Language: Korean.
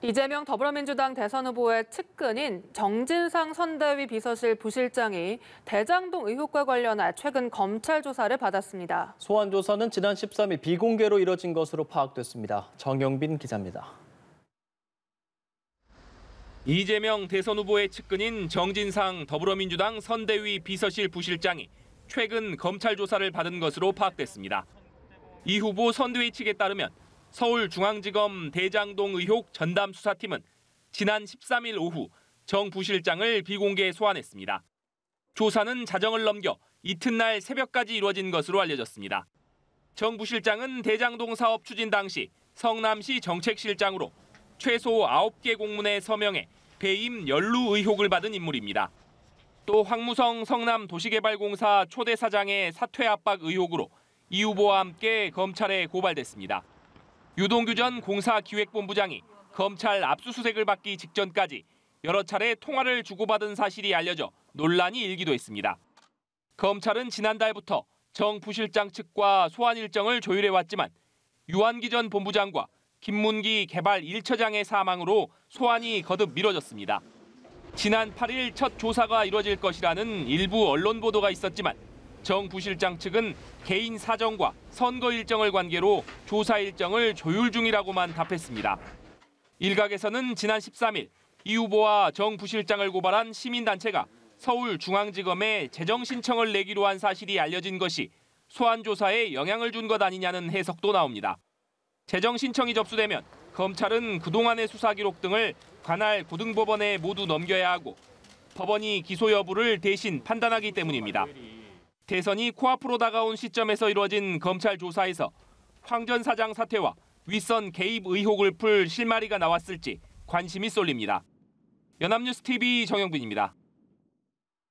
이재명 더불어민주당 대선 후보의 측근인 정진상 선대위 비서실 부실장이 대장동 의혹과 관련해 최근 검찰 조사를 받았습니다. 소환 조사는 지난 13일 비공개로 이뤄진 것으로 파악됐습니다. 정영빈 기자입니다. 이재명 대선 후보의 측근인 정진상 더불어민주당 선대위 비서실 부실장이 최근 검찰 조사를 받은 것으로 파악됐습니다. 이 후보 선대위 측에 따르면 서울중앙지검 대장동 의혹 전담 수사팀은 지난 13일 오후 정 부실장을 비공개 소환했습니다. 조사는 자정을 넘겨 이튿날 새벽까지 이루어진 것으로 알려졌습니다. 정 부실장은 대장동 사업 추진 당시 성남시 정책실장으로 최소 9개 공문에 서명해 배임 연루 의혹을 받은 인물입니다. 또 황무성 성남도시개발공사 초대 사장의 사퇴 압박 의혹으로 이 후보와 함께 검찰에 고발됐습니다. 유동규 전 공사기획본부장이 검찰 압수수색을 받기 직전까지 여러 차례 통화를 주고받은 사실이 알려져 논란이 일기도 했습니다. 검찰은 지난달부터 정 부실장 측과 소환 일정을 조율해왔지만 유한기 전 본부장과 김문기 개발 1처장의 사망으로 소환이 거듭 미뤄졌습니다. 지난 8일 첫 조사가 이뤄질 것이라는 일부 언론 보도가 있었지만 정 부실장 측은 개인 사정과 선거 일정을 관계로 조사 일정을 조율 중이라고만 답했습니다. 일각에서는 지난 13일 이 후보와 정 부실장을 고발한 시민단체가 서울중앙지검에 재정 신청을 내기로 한 사실이 알려진 것이 소환 조사에 영향을 준 것 아니냐는 해석도 나옵니다. 재정 신청이 접수되면 검찰은 그동안의 수사 기록 등을 관할 고등법원에 모두 넘겨야 하고 법원이 기소 여부를 대신 판단하기 때문입니다. 대선이 코앞으로 다가온 시점에서 이루어진 검찰 조사에서 황 전 사장 사퇴와 윗선 개입 의혹을 풀 실마리가 나왔을지 관심이 쏠립니다. 연합뉴스 TV 정영빈입니다.